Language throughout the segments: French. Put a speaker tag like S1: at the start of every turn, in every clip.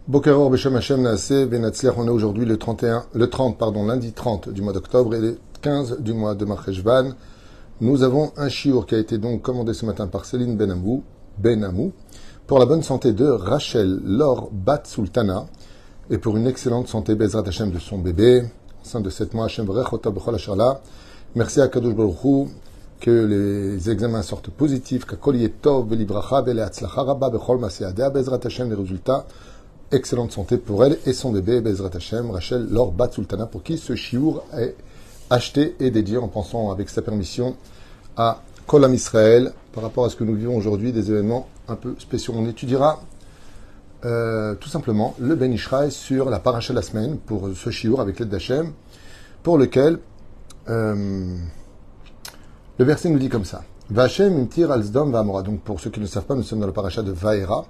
S1: Bokeror Beshem Hashem Naaseh Venatzliach, on est aujourd'hui lundi 30 du mois d'octobre et le 15 du mois de Marcheshvan. Nous avons un chiour qui a été donc commandé ce matin par Céline Benamou pour la bonne santé de Rachel Laure Bat Sultana et pour une excellente santé Bezrat Hashem de son bébé, enceinte de 7 mois. Hashem Vrechota B'chol Asharla. Merci à Kadosh Baruch Hu, que les examens sortent positifs, qu'Akol Yetov Velibracha Veleatzlacha Rabba B'chol Maseadea Bezrat Hashem, les résultats. Excellente santé pour elle et son bébé, Bezrat Hashem, Rachel Laure Bat Sultana, pour qui ce chiour est acheté et dédié en pensant avec sa permission à Kol Am Israël par rapport à ce que nous vivons aujourd'hui, des événements un peu spéciaux. On étudiera tout simplement le Ben Ishraï sur la paracha de la semaine pour ce chiour avec l'aide d'Hachem, pour lequel le verset nous dit comme ça. V'Hachem imtir al Sdom v'Amora. Donc pour ceux qui ne savent pas, nous sommes dans le paracha de Vaera.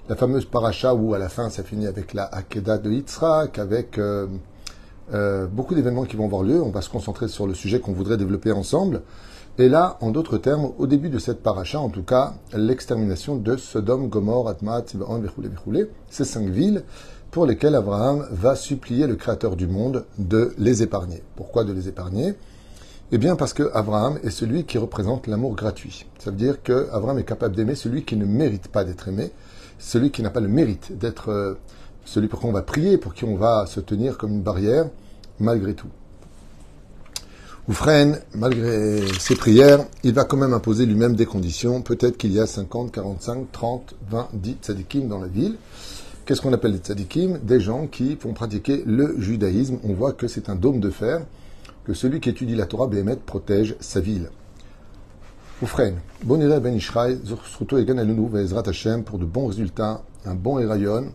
S1: La fameuse paracha où à la fin ça finit avec la Hakeda de Yitzhak, avec beaucoup d'événements qui vont avoir lieu. On va se concentrer sur le sujet qu'on voudrait développer ensemble. Et là, en d'autres termes, au début de cette paracha, en tout cas, l'extermination de Sodome, Gomorrhe, Adma, Tzibon, Vichoulé, ces 5 villes pour lesquelles Abraham va supplier le Créateur du monde de les épargner. Pourquoi de les épargner ? Eh bien parce que Abraham est celui qui représente l'amour gratuit. Ça veut dire que Abraham est capable d'aimer celui qui ne mérite pas d'être aimé, celui qui n'a pas le mérite d'être celui pour qui on va prier, pour qui on va se tenir comme une barrière, malgré tout. Oufren, malgré ses prières, il va quand même imposer lui-même des conditions. Peut-être qu'il y a 50, 45, 30, 20, 10 tzadikim dans la ville. Qu'est-ce qu'on appelle les tzadikim ? Des gens qui vont pratiquer le judaïsme. On voit que c'est un dôme de fer, que celui qui étudie la Torah, Béhémet, protège sa ville. Oufren, bon iré Ben Ishraï, Zurstruto et Ganalunu, Vezrat Hashem, pour de bons résultats, un bon Erayon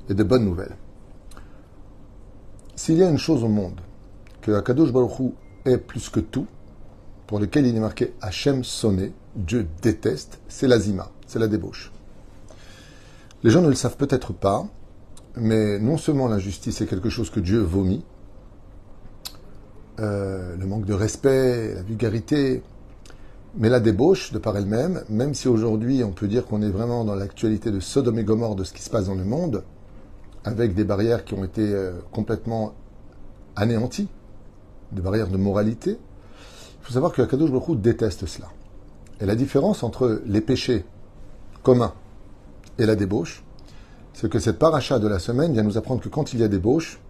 S1: et de bonnes nouvelles. S'il y a une chose au monde que Akadosh Baruch Hu est plus que tout, pour lequel il est marqué Hashem sonné, Dieu déteste, c'est la zima, c'est la débauche. Les gens ne le savent peut-être pas, mais non seulement l'injustice est quelque chose que Dieu vomit, le manque de respect, la vulgarité, mais la débauche, de par elle-même, même si aujourd'hui on peut dire qu'on est vraiment dans l'actualité de Sodome et Gomorre, de ce qui se passe dans le monde, avec des barrières qui ont été complètement anéanties, des barrières de moralité, il faut savoir que Akadosh Baruch Hu déteste cela. Et la différence entre les péchés communs et la débauche, c'est que cette paracha de la semaine vient nous apprendre que quand il y a débauche,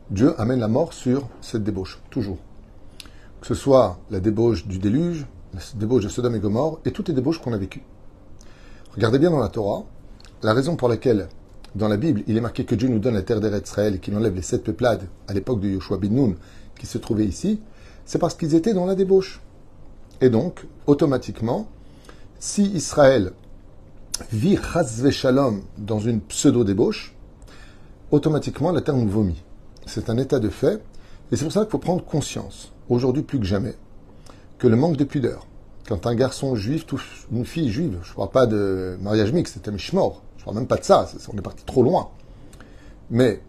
S1: Dieu amène la mort sur cette débauche, toujours. Que ce soit la débauche du déluge, la débauche de Sodome et Gomorre, et toutes les débauches qu'on a vécues. Regardez bien dans la Torah, la raison pour laquelle, dans la Bible, il est marqué que Dieu nous donne la terre d'Eretz Israël et qu'il enlève les 7 peuplades à l'époque de Yoshua bin Nun, qui se trouvaient ici, c'est parce qu'ils étaient dans la débauche. Et donc, automatiquement, si Israël vit chas v'shalom dans une pseudo-débauche, automatiquement la terre nous vomit. C'est un état de fait, et c'est pour ça qu'il faut prendre conscience, aujourd'hui plus que jamais, que le manque de pudeur, quand un garçon juif touche une fille juive, je ne parle pas de mariage mixte, c'est un mishmor, je ne parle même pas de ça, on est parti trop loin, mais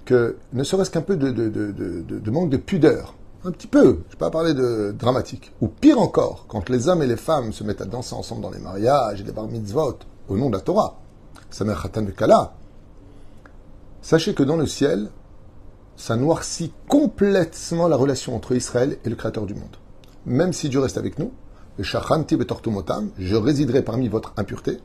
S1: que ne serait-ce qu'un peu de manque de pudeur, un petit peu, je ne vais pas parler de dramatique, ou pire encore, quand les hommes et les femmes se mettent à danser ensemble dans les mariages et les bar mitzvot, au nom de la Torah, Samer Khatan Bekala, sachez que dans le ciel, ça noircit complètement la relation entre Israël et le Créateur du monde. Même si Dieu reste avec nous, le Shachanti betortumotam, je résiderai parmi votre impureté,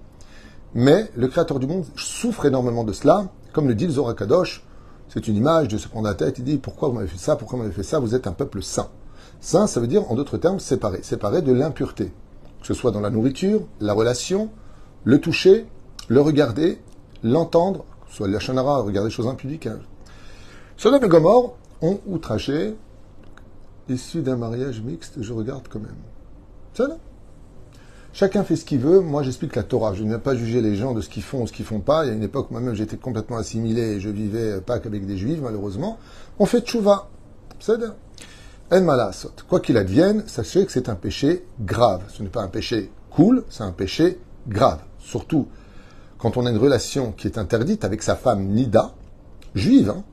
S1: mais le Créateur du monde souffre énormément de cela, comme le dit le Zohar Kadosh, c'est une image, Dieu se prend la tête, il dit pourquoi vous m'avez fait ça, pourquoi vous m'avez fait ça, vous êtes un peuple saint. Saint, ça veut dire en d'autres termes séparé de l'impureté, que ce soit dans la nourriture, la relation, le toucher, le regarder, l'entendre, soit la chanara, regarder des choses impudiques. Sodome et Gomorre ont outragé, issu d'un mariage mixte, je regarde quand même. Ça là. Chacun fait ce qu'il veut. Moi, j'explique la Torah. Je ne viens pas juger les gens de ce qu'ils font ou ce qu'ils font pas. Il y a une époque, moi-même, j'étais complètement assimilé et je vivais pas qu'avec des juifs, malheureusement. On fait tchouva. C'est ça. En malasot. Quoi qu'il advienne, sachez que c'est un péché grave. Ce n'est pas un péché cool, c'est un péché grave. Surtout quand on a une relation qui est interdite avec sa femme Nida, juive, hein,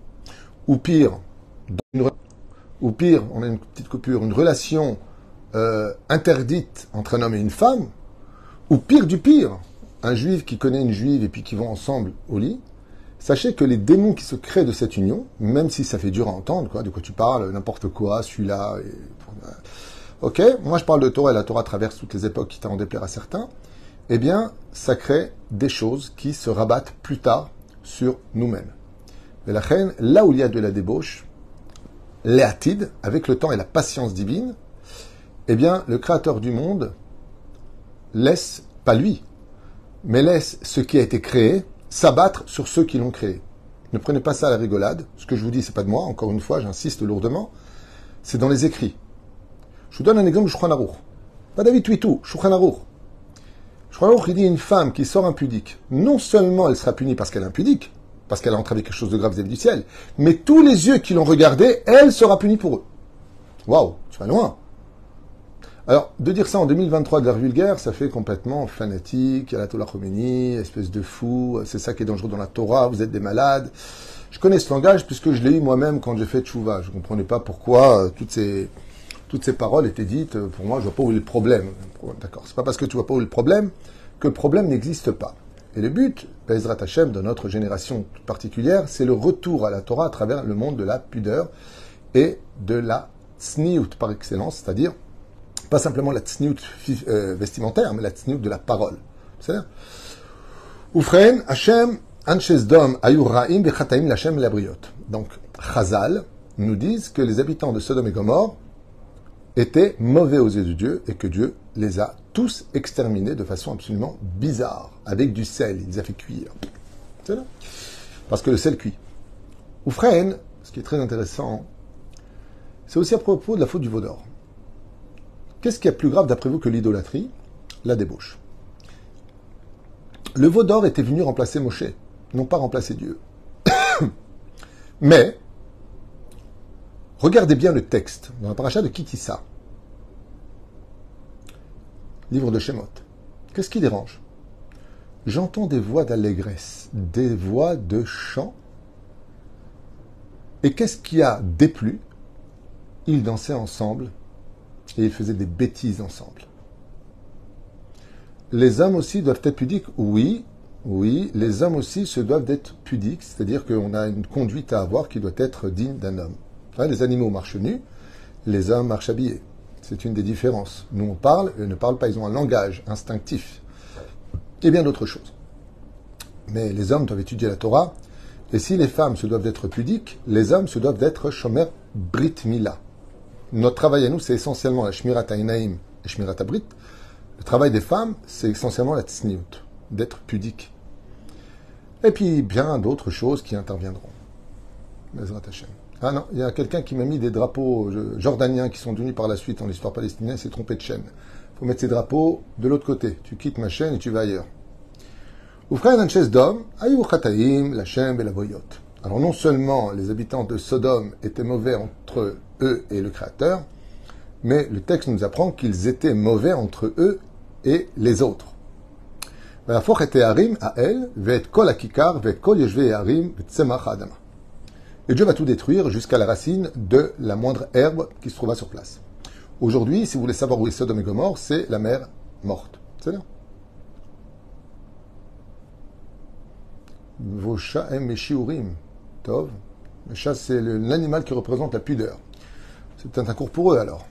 S1: ou pire, on a une petite coupure, une relation interdite entre un homme et une femme, ou pire du pire, un juif qui connaît une juive et puis qui vont ensemble au lit, Sachez que les démons qui se créent de cette union, même si ça fait dur à entendre, quoi, de quoi tu parles, n'importe quoi, celui-là... Ok, moi je parle de Torah et la Torah traverse toutes les époques, quitte à en déplaire à certains. Eh bien, ça crée des choses qui se rabattent plus tard sur nous-mêmes. Et la reine, là où il y a de la débauche, l'éatide, avec le temps et la patience divine, eh bien, le Créateur du monde laisse, pas lui, mais laisse ce qui a été créé s'abattre sur ceux qui l'ont créé. Ne prenez pas ça à la rigolade. Ce que je vous dis, c'est pas de moi. Encore une fois, j'insiste lourdement. C'est dans les écrits. Je vous donne un exemple de Shulchan Aruch. Pas David Tuitou, Shulchan Aruch. Shulchan Aruch, il dit une femme qui sort impudique. Non seulement elle sera punie parce qu'elle est impudique, parce qu'elle a entravé quelque chose de grave vis-à-vis du ciel, mais tous les yeux qui l'ont regardée, elle sera punie pour eux. Waouh, tu vas loin. Alors, de dire ça en 2023 de l'ère vulgaire, ça fait complètement fanatique, Ayatollah Khomeini, espèce de fou, c'est ça qui est dangereux dans la Torah, vous êtes des malades. Je connais ce langage puisque je l'ai eu moi-même quand j'ai fait Tchouva. Je ne comprenais pas pourquoi toutes ces paroles étaient dites. Pour moi, je ne vois pas où est le problème. D'accord, c'est pas parce que tu vois pas où est le problème que le problème n'existe pas. Et le but, Bezrat Hashem, de notre génération particulière, c'est le retour à la Torah à travers le monde de la pudeur et de la tsniout par excellence, c'est-à-dire pas simplement la tsniout vestimentaire, mais la tsniout de la parole. C'est-à-dire, Ufren, Hashem, Anshes Dom, Ayur Ra'im, Bechataim, Lachem, Labriot. Donc, Chazal nous disent que les habitants de Sodome et Gomorre étaient mauvais aux yeux de Dieu et que Dieu les a tous exterminés de façon absolument bizarre, avec du sel, il les a fait cuire. C'est là. Parce que le sel cuit. Ufren, ce qui est très intéressant, c'est aussi à propos de la faute du veau d'or. Qu'est-ce qui est plus grave d'après vous que l'idolâtrie? La débauche. Le veau d'or était venu remplacer Moshe, non pas remplacer Dieu. Mais, regardez bien le texte, dans la paracha de Kitissa, livre de Shemot. Qu'est-ce qui dérange? J'entends des voix d'allégresse, des voix de chant. Et qu'est-ce qui a déplu? Ils dansaient ensemble et ils faisaient des bêtises ensemble. Les hommes aussi doivent être pudiques? Oui, les hommes aussi se doivent être pudiques, c'est-à-dire qu'on a une conduite à avoir qui doit être digne d'un homme. Les animaux marchent nus, les hommes marchent habillés. C'est une des différences. Nous, on parle, eux ne parlent pas, ils ont un langage instinctif. Et bien d'autres choses. Mais les hommes doivent étudier la Torah, et si les femmes se doivent d'être pudiques, les hommes se doivent d'être shomer brit mila. Notre travail à nous, c'est essentiellement la shmirat ha'inaim et shmirat ha'brit. Le travail des femmes, c'est essentiellement la tsniout, d'être pudique. Et puis, bien d'autres choses qui interviendront. Bezrat Hashem. Ah non, il y a quelqu'un qui m'a mis des drapeaux jordaniens qui sont devenus par la suite en histoire palestinienne, c'est trompé de chaîne. Il faut mettre ces drapeaux de l'autre côté. Tu quittes ma chaîne et tu vas ailleurs. Ufraïn Anshes Dom, Ayu Chataim, Lachem et la Voyot. Alors non seulement les habitants de Sodome étaient mauvais entre eux et le Créateur, mais le texte nous apprend qu'ils étaient mauvais entre eux et les autres. Et Dieu va tout détruire jusqu'à la racine de la moindre herbe qui se trouva sur place. Aujourd'hui, si vous voulez savoir où est Sodome et Gomorre, c'est la mer morte. C'est là. Vos chats aiment les shiurim. Tov. Le chat, c'est l'animal qui représente la pudeur. C'est peut-être un cours pour eux alors.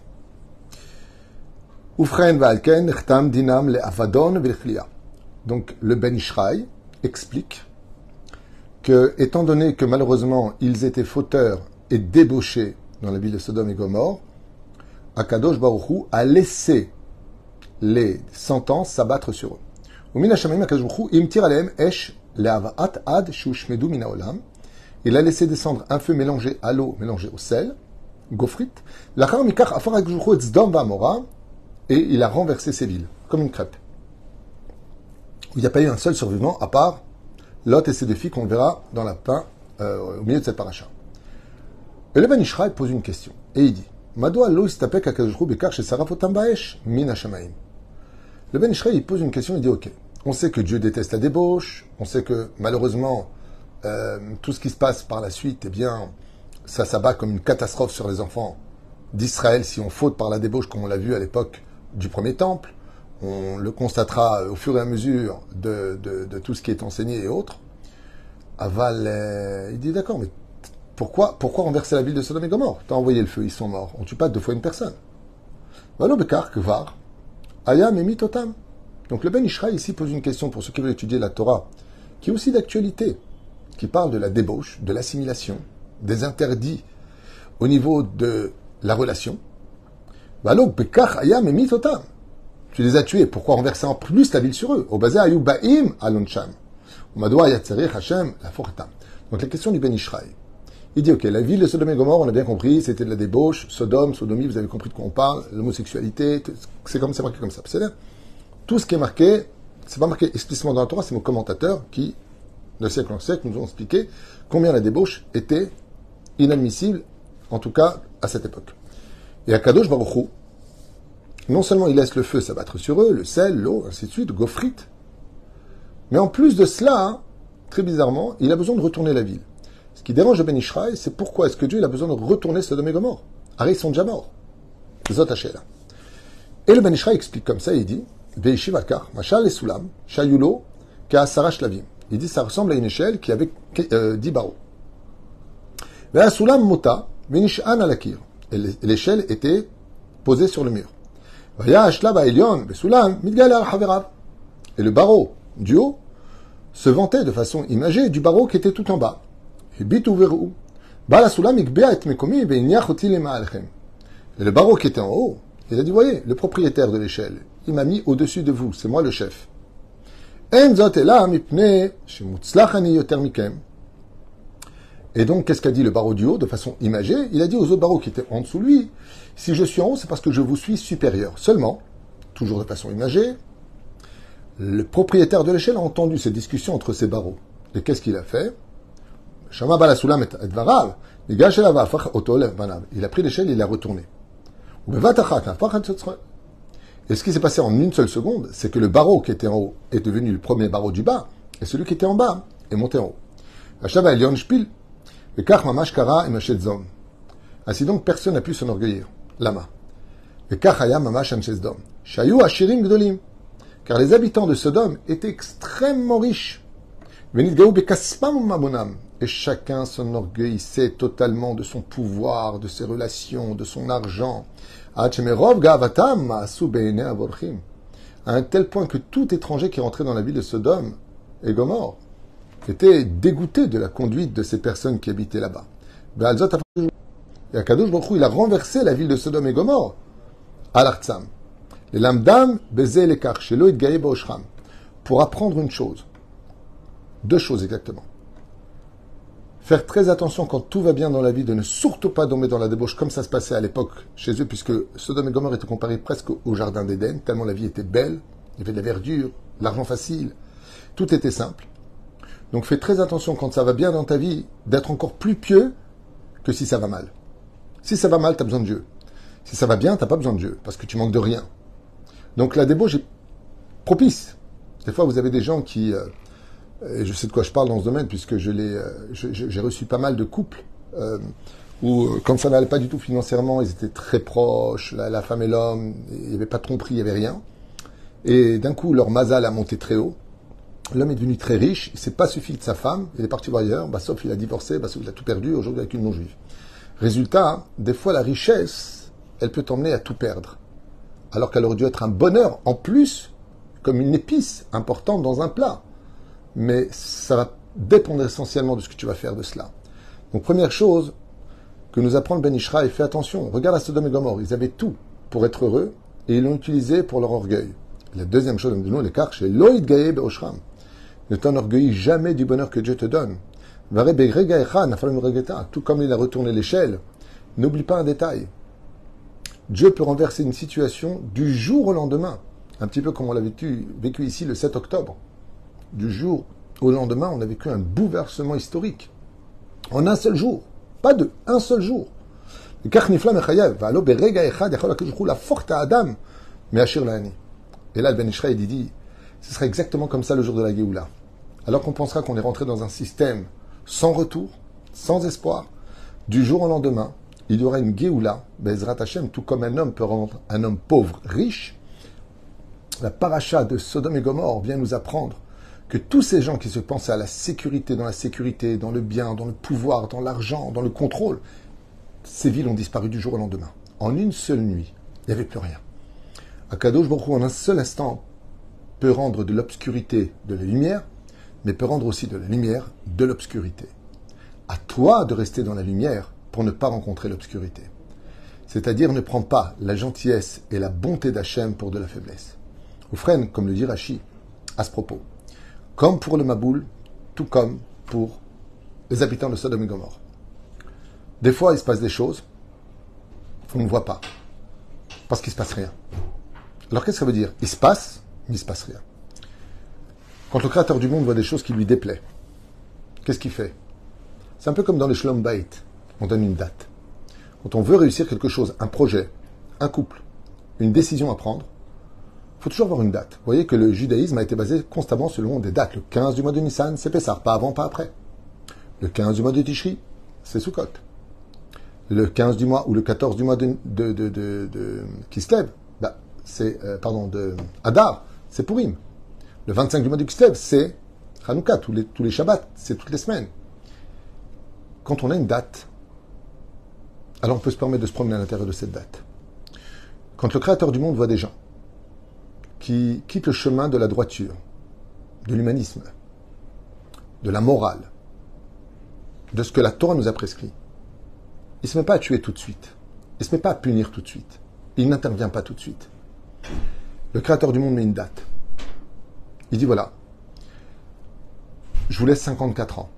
S1: Ufren va'alken chtam dinam le avadon ve'chlia. Donc le Ben Ishraï explique que, étant donné que malheureusement ils étaient fauteurs et débauchés dans la ville de Sodome et Gomorre, Akadosh Baruch Hu a laissé les sentences s'abattre sur eux. Il a laissé descendre un feu mélangé à l'eau, mélangé au sel, gofrite, et il a renversé ces villes, comme une crêpe. Il n'y a pas eu un seul survivant, à part Lot et ses deux filles qu'on verra dans la fin, au milieu de cette paracha. Et le Ben Ishraï pose une question, et il dit, le Ben Ishraï il pose une question, il dit, ok, on sait que Dieu déteste la débauche, on sait que malheureusement, tout ce qui se passe par la suite, eh bien, ça s'abat comme une catastrophe sur les enfants d'Israël si on faute par la débauche, comme on l'a vu à l'époque du premier temple. On le constatera au fur et à mesure de tout ce qui est enseigné et autres. Aval, il dit d'accord, mais pourquoi renverser la ville de Sodome et Gomorre? T'as envoyé le feu, ils sont morts. On tue pas deux fois une personne. Valo bekar kvar, ayam emit otam. Donc le Ben Ishraï ici pose une question pour ceux qui veulent étudier la Torah, qui est aussi d'actualité, qui parle de la débauche, de l'assimilation, des interdits au niveau de la relation. Valo bekar ayam emit otam. Tu les as tués. Pourquoi renverser en plus la ville sur eux? Au bazar ayou ba'im aloncham. Umadoua yatzarich Hashem la fortam. Donc la question du Ben Ishraï. Il dit, ok, la ville de Sodome et Gomorre, on a bien compris, c'était de la débauche, Sodome, Sodomie, vous avez compris de quoi on parle, l'homosexualité, c'est marqué comme ça. C'est-à-dire, tout ce qui est marqué, c'est pas marqué explicitement dans la Torah, c'est nos commentateurs qui, de siècle en siècle, nous ont expliqué combien la débauche était inadmissible, en tout cas, à cette époque. Et à Kadosh Baruch Hu, non seulement il laisse le feu s'abattre sur eux, le sel, l'eau, ainsi de suite, gofrite, mais en plus de cela, hein, très bizarrement, il a besoin de retourner la ville. Ce qui dérange le Ben Ishraï, c'est pourquoi est-ce que Dieu il a besoin de retourner Sodome et Gomorre. Arrête, ils sont déjà morts. Zot Hachela. Et le Ben Ishraï explique comme ça, il dit, Veishivakar, Machal et Sulam, Shayulo, Kaasara Shlavim. Il dit, ça ressemble à une échelle qui avait 10 barreaux. Vea Sulam Mota, Venishan Alakir. Et l'échelle était posée sur le mur. Vaya Ashlava Elion, Vesulam, Midgal al-Haverav. Et le barreau du haut se vantait de façon imagée du barreau qui était tout en bas. Et le barreau qui était en haut, il a dit, voyez, le propriétaire de l'échelle, il m'a mis au-dessus de vous, c'est moi le chef. Et donc, qu'est-ce qu'a dit le barreau du haut de façon imagée? Il a dit aux autres barreaux qui étaient en dessous de lui, si je suis en haut, c'est parce que je vous suis supérieur. Seulement, toujours de façon imagée, le propriétaire de l'échelle a entendu cette discussion entre ces barreaux. Et qu'est-ce qu'il a fait? Il a pris l'échelle et il l'a retourné. Et ce qui s'est passé en une seule seconde, c'est que le barreau qui était en haut est devenu le premier barreau du bas, et celui qui était en bas est monté en haut. Ainsi donc, personne n'a pu s'enorgueillir. Lama. Car les habitants de Sodome étaient extrêmement riches. Et chacun s'enorgueillissait totalement de son pouvoir, de ses relations, de son argent. À un tel point que tout étranger qui rentrait dans la ville de Sodome et Gomorre était dégoûté de la conduite de ces personnes qui habitaient là-bas. Et Akadosh Baruch Hu, il a renversé la ville de Sodome et Gomorre à l'Artsam. Les lamdam bezé lekar shelo itgaye ba'oshram. Pour apprendre une chose. Deux choses exactement. Faire très attention quand tout va bien dans la vie, de ne surtout pas tomber dans la débauche comme ça se passait à l'époque chez eux, puisque Sodome et Gomorre étaient comparés presque au jardin d'Éden, tellement la vie était belle, il y avait de la verdure, l'argent facile, tout était simple. Donc fais très attention quand ça va bien dans ta vie, d'être encore plus pieux que si ça va mal. Si ça va mal, tu as besoin de Dieu. Si ça va bien, tu n'as pas besoin de Dieu, parce que tu manques de rien. Donc la débauche est propice. Des fois, vous avez des gens qui... et je sais de quoi je parle dans ce domaine, puisque j'ai reçu pas mal de couples où, quand ça n'allait pas du tout financièrement, ils étaient très proches, la femme et l'homme, il n'y avait pas de tromperie, il n'y avait rien. Et d'un coup, leur mazal a monté très haut. L'homme est devenu très riche, il ne s'est pas suffi de sa femme, il est parti voir ailleurs, sauf il a divorcé, sauf il a tout perdu, aujourd'hui avec une non-juive. Résultat, des fois la richesse, elle peut t'emmener à tout perdre. Alors qu'elle aurait dû être un bonheur, en plus, comme une épice importante dans un plat. Mais ça va dépendre essentiellement de ce que tu vas faire de cela. Donc première chose que nous apprend le Ben Ishraï, fais attention, regarde à Sodome et Gomorre, ils avaient tout pour être heureux, et ils l'ont utilisé pour leur orgueil. La deuxième chose, de nous, l'écart, c'est Loïd Gaïe Be'oshram. Ne t'enorgueillis jamais du bonheur que Dieu te donne. Tout comme il a retourné l'échelle, n'oublie pas un détail. Dieu peut renverser une situation du jour au lendemain. Un petit peu comme on l'a vécu ici le 7 octobre. Du jour au lendemain, on a vécu un bouleversement historique. En un seul jour. Pas deux, un seul jour. Et là, le Ben Ishraï dit, ce sera exactement comme ça le jour de la Géoula. Alors qu'on pensera qu'on est rentré dans un système sans retour, sans espoir, du jour au lendemain, il y aura une Géoula, Bezrat Hashem, tout comme un homme peut rendre un homme pauvre riche. La paracha de Sodome et Gomorre vient nous apprendre que tous ces gens qui se pensaient à la sécurité, dans le bien, dans le pouvoir, dans l'argent, dans le contrôle, ces villes ont disparu du jour au lendemain. En une seule nuit, il n'y avait plus rien. Akadosh Baruch Hu, en un seul instant, peut rendre de l'obscurité de la lumière, mais peut rendre aussi de la lumière de l'obscurité. À toi de rester dans la lumière pour ne pas rencontrer l'obscurité. C'est-à-dire, ne prends pas la gentillesse et la bonté d'Hachem pour de la faiblesse. Ou freine, comme le dit Rashi, à ce propos. Comme pour le Maboul, tout comme pour les habitants de Sodome et Gomorrhe. Des fois, il se passe des choses, on ne voit pas, parce qu'il ne se passe rien. Alors, qu'est-ce que ça veut dire? Il se passe, mais il ne se passe rien. Quand le Créateur du monde voit des choses qui lui déplaisent, qu'est-ce qu'il fait? C'est un peu comme dans les Shalom Bayit, on donne une date. Quand on veut réussir quelque chose, un projet, un couple, une décision à prendre, il faut toujours avoir une date. Vous voyez que le judaïsme a été basé constamment selon des dates. Le 15 du mois de Nissan, c'est Pessah, pas avant, pas après. Le 15 du mois de Tishri, c'est Sukkot. Le 15 du mois ou le 14 du mois de Kislev, de Adar, c'est Purim. Le 25 du mois de Kislev, c'est Hanouka, tous les Shabbats, c'est toutes les semaines. Quand on a une date, alors on peut se permettre de se promener à l'intérieur de cette date. Quand le Créateur du monde voit des gens qui quittent le chemin de la droiture, de l'humanisme, de la morale, de ce que la Torah nous a prescrit, il ne se met pas à tuer tout de suite. Il ne se met pas à punir tout de suite. Il n'intervient pas tout de suite. Le Créateur du monde met une date. Il dit voilà, je vous laisse 54 ans.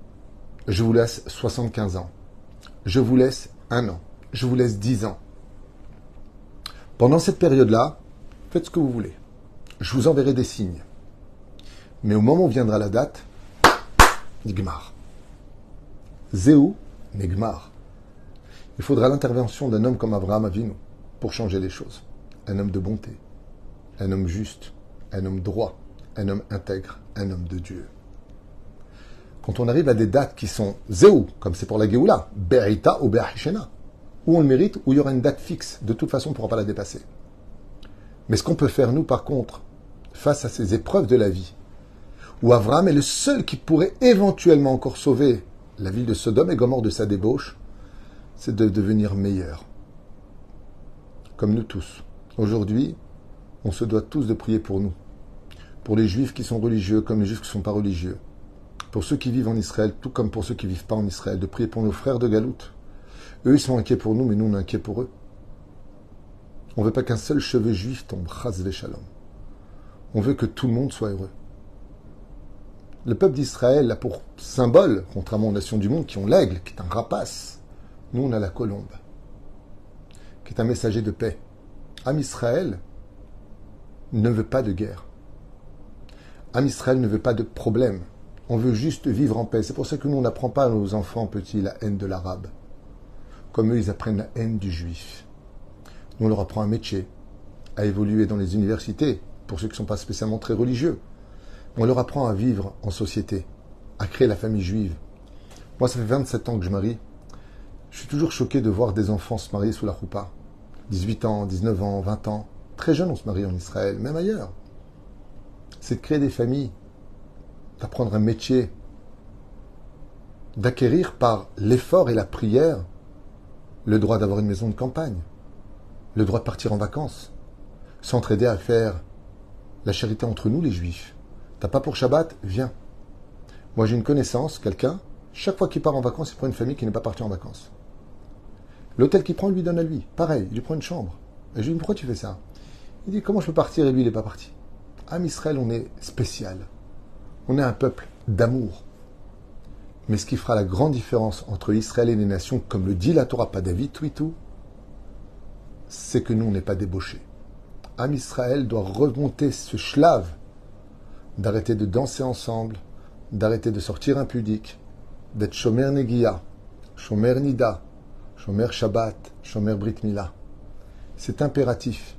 S1: Je vous laisse 75 ans. Je vous laisse 1 an. Je vous laisse 10 ans. Pendant cette période-là, faites ce que vous voulez. Je vous enverrai des signes. Mais au moment où viendra la date, Nigmar. Zéou, Nigmar. Il faudra l'intervention d'un homme comme Abraham Avinu pour changer les choses. Un homme de bonté, un homme juste, un homme droit, un homme intègre, un homme de Dieu. Quand on arrive à des dates qui sont Zéou, comme c'est pour la Géoula, Berita ou Berhishena, où on le mérite, où il y aura une date fixe, de toute façon on ne pourra pas la dépasser. Mais ce qu'on peut faire, nous, par contre, face à ces épreuves de la vie, où Abraham est le seul qui pourrait éventuellement encore sauver la ville de Sodome et Gomorrhe de sa débauche, c'est de devenir meilleur. Comme nous tous. Aujourd'hui, on se doit tous de prier pour nous. Pour les Juifs qui sont religieux, comme les Juifs qui ne sont pas religieux. Pour ceux qui vivent en Israël, tout comme pour ceux qui ne vivent pas en Israël, de prier pour nos frères de Galoute. Eux, ils sont inquiets pour nous, mais nous, on est inquiets pour eux. On ne veut pas qu'un seul cheveu juif tombe, chas v'shalom. On veut que tout le monde soit heureux. Le peuple d'Israël a pour symbole, contrairement aux nations du monde qui ont l'aigle, qui est un rapace. Nous, on a la colombe, qui est un messager de paix. Am Israël ne veut pas de guerre. Am Israël ne veut pas de problème. On veut juste vivre en paix. C'est pour ça que nous, on n'apprend pas à nos enfants petits la haine de l'arabe. Comme eux, ils apprennent la haine du juif. Nous, on leur apprend un métier, à évoluer dans les universités, pour ceux qui ne sont pas spécialement très religieux. On leur apprend à vivre en société, à créer la famille juive. Moi, ça fait 27 ans que je marie. Je suis toujours choqué de voir des enfants se marier sous la choupa. 18 ans, 19 ans, 20 ans. Très jeunes, on se marie en Israël, même ailleurs. C'est de créer des familles, d'apprendre un métier, d'acquérir par l'effort et la prière le droit d'avoir une maison de campagne, le droit de partir en vacances, s'entraider à faire la charité entre nous les Juifs. T'as pas pour Shabbat? Viens. Moi j'ai une connaissance, quelqu'un, chaque fois qu'il part en vacances, il prend une famille qui n'est pas partie en vacances. L'hôtel qu'il prend, lui donne à lui. Pareil, il lui prend une chambre. Et je lui dis, pourquoi tu fais ça? Il dit, comment je peux partir et lui, il n'est pas parti? Am Israël, on est spécial. On est un peuple d'amour. Mais ce qui fera la grande différence entre Israël et les nations, comme le dit la Torah, pas David, tout et tout, c'est que nous, on n'est pas débauchés. Am Israël doit remonter ce shlave d'arrêter de danser ensemble, d'arrêter de sortir impudique, d'être shomer negia, shomer nida, shomer shabbat, shomer brit mila. C'est impératif,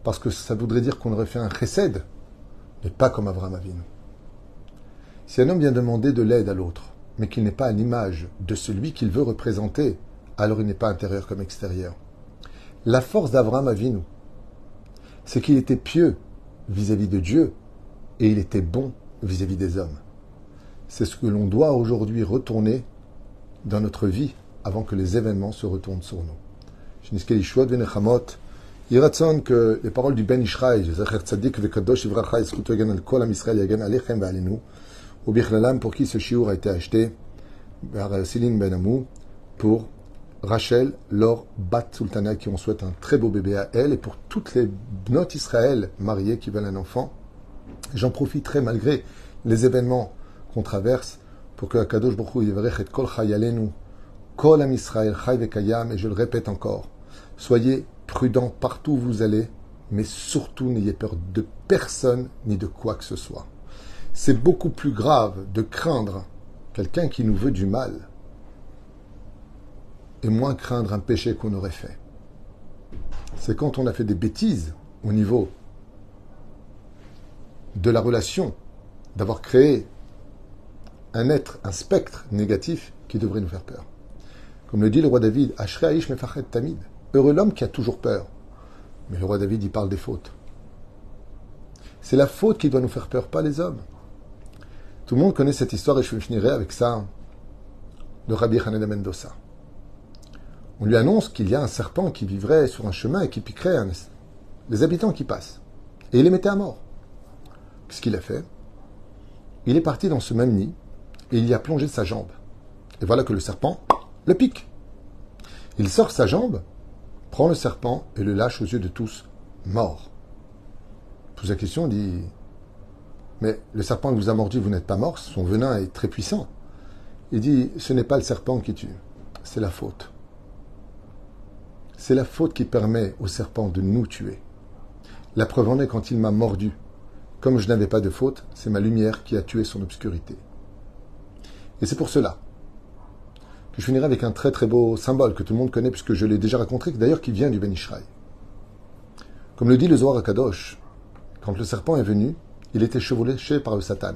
S1: parce que ça voudrait dire qu'on aurait fait un chesed, mais pas comme Abraham Avinu. Si un homme vient demander de l'aide à l'autre, mais qu'il n'est pas à l'image de celui qu'il veut représenter, alors il n'est pas intérieur comme extérieur. La force d'Abraham Avinu, c'est qu'il était pieux vis-à-vis de Dieu, et il était bon vis-à-vis des hommes. C'est ce que l'on doit aujourd'hui retourner dans notre vie avant que les événements se retournent sur nous. Il ratson que les paroles du Ben Ishraï, Zecher Tzadik Vekadosh Ivracha, Yischuto Yagan al Kol Am Yisrael Yagan Alechem Ve'alenu, ou Bichlalam, pour qui ce shiur a été acheté, par Céline Benamou, pour Rachel, Laure, Bat Sultana, qui on souhaite un très beau bébé à elle, et pour toutes les bnot Israël mariées qui veulent un enfant. J'en profiterai malgré les événements qu'on traverse pour que Akadosh Baruch Hu Yivarech et Kol Chayalenu, Kol Am Yisrael Chay Vekayam, et je le répète encore, soyez prudents partout où vous allez, mais surtout n'ayez peur de personne ni de quoi que ce soit. C'est beaucoup plus grave de craindre quelqu'un qui nous veut du mal et moins craindre un péché qu'on aurait fait. C'est quand on a fait des bêtises au niveau de la relation, d'avoir créé un être, un spectre négatif qui devrait nous faire peur. Comme le dit le roi David, Ashrei Aish Mefached Tamid. Heureux l'homme qui a toujours peur. Mais le roi David, il parle des fautes. C'est la faute qui doit nous faire peur, pas les hommes. Tout le monde connaît cette histoire et je finirai avec ça de Rabbi Hanina ben Dosa. On lui annonce qu'il y a un serpent qui vivrait sur un chemin et qui piquerait les habitants qui passent. Et il les mettait à mort. Qu'est-ce qu'il a fait? Il est parti dans ce même nid et il y a plongé sa jambe. Et voilà que le serpent le pique. Il sort sa jambe, prend le serpent et le lâche aux yeux de tous, mort. Pose la question, dit, mais le serpent vous a mordu, vous n'êtes pas mort, son venin est très puissant. Il dit, ce n'est pas le serpent qui tue, c'est la faute. C'est la faute qui permet au serpent de nous tuer. La preuve en est quand il m'a mordu. Comme je n'avais pas de faute, c'est ma lumière qui a tué son obscurité. Et c'est pour cela que je finirai avec un très très beau symbole que tout le monde connaît puisque je l'ai déjà raconté, d'ailleurs qui vient du Ben Ishraï. Comme le dit le Zohar HaKadosh, quand le serpent est venu, il était chevauché par le Satan.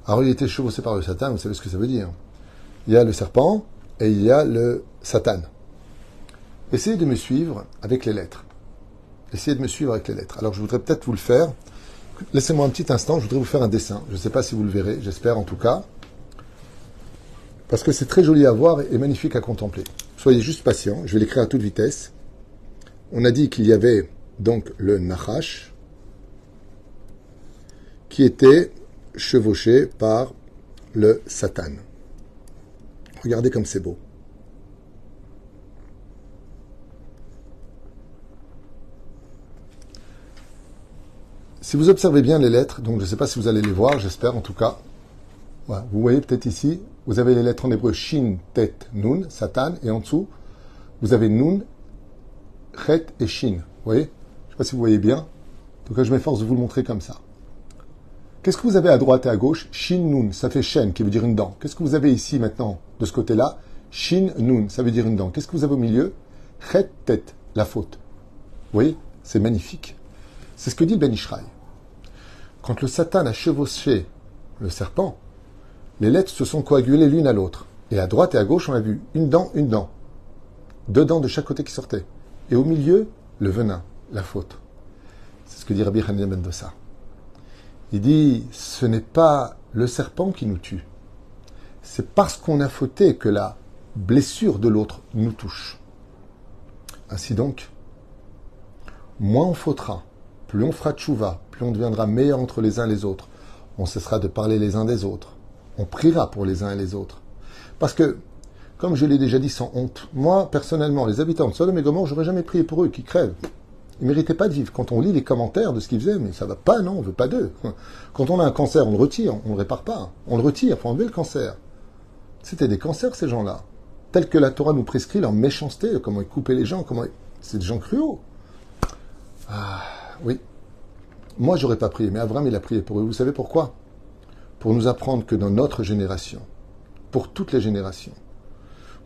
S1: Alors il était chevauché par le Satan, vous savez ce que ça veut dire. Il y a le serpent et il y a le Satan. Essayez de me suivre avec les lettres. Essayez de me suivre avec les lettres. Alors je voudrais peut-être vous le faire. Laissez-moi un petit instant, je voudrais vous faire un dessin. Je ne sais pas si vous le verrez, j'espère en tout cas. Parce que c'est très joli à voir et magnifique à contempler. Soyez juste patients, je vais l'écrire à toute vitesse. On a dit qu'il y avait donc le Nachash qui était chevauché par le Satan. Regardez comme c'est beau. Si vous observez bien les lettres, donc je ne sais pas si vous allez les voir, j'espère en tout cas. Voilà, vous voyez peut-être ici, vous avez les lettres en hébreu Shin, Tet, Nun, Satan, et en dessous, vous avez Nun, Chet et Shin. Vous voyez? Je ne sais pas si vous voyez bien. Donc je m'efforce de vous le montrer comme ça. Qu'est-ce que vous avez à droite et à gauche? Shin, Nun, ça fait Shen, qui veut dire une dent. Qu'est-ce que vous avez ici maintenant, de ce côté-là? Shin, Nun, ça veut dire une dent. Qu'est-ce que vous avez au milieu? Chet, Tet, la faute. Vous voyez? C'est magnifique. C'est ce que dit le Ben Ishraï. Quand le Satan a chevauché le serpent, les lettres se sont coagulées l'une à l'autre. Et à droite et à gauche, on a vu une dent, une dent. Deux dents de chaque côté qui sortaient. Et au milieu, le venin, la faute. C'est ce que dit Rabbi Hanina ben Dosa. Il dit, ce n'est pas le serpent qui nous tue. C'est parce qu'on a fauté que la blessure de l'autre nous touche. Ainsi donc, moins on fautera, plus on fera tchouva, plus on deviendra meilleur entre les uns et les autres. On cessera de parler les uns des autres. On priera pour les uns et les autres. Parce que, comme je l'ai déjà dit sans honte, moi, personnellement, les habitants de Sodome et Gomorrhe, j'aurais jamais prié pour eux, qui crèvent. Ils ne méritaient pas de vivre. Quand on lit les commentaires de ce qu'ils faisaient, mais ça va pas, non, on veut pas d'eux. Quand on a un cancer, on le retire, on le répare pas. On le retire, il faut enlever le cancer. C'était des cancers, ces gens-là. Tels que la Torah nous prescrit leur méchanceté, comment ils coupaient les gens, c'est des gens cruaux. Ah, oui. Moi, j'aurais pas prié, mais Abraham, il a prié pour eux. Vous savez pourquoi? Pour nous apprendre que dans notre génération, pour toutes les générations,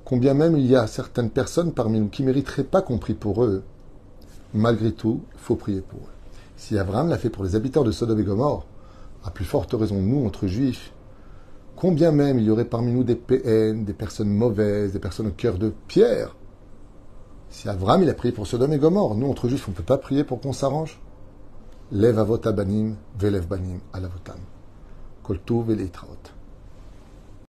S1: combien même il y a certaines personnes parmi nous qui ne mériteraient pas qu'on prie pour eux, malgré tout, il faut prier pour eux. Si Abraham l'a fait pour les habitants de Sodome et Gomorre, à plus forte raison, nous, entre juifs, combien même il y aurait parmi nous des PN, des personnes mauvaises, des personnes au cœur de pierre. Si Abraham, il a prié pour Sodome et Gomorre, nous, entre juifs, on ne peut pas prier pour qu'on s'arrange. Lève avot abanim, velev banim alavotam. Kol Tov et Leitraot.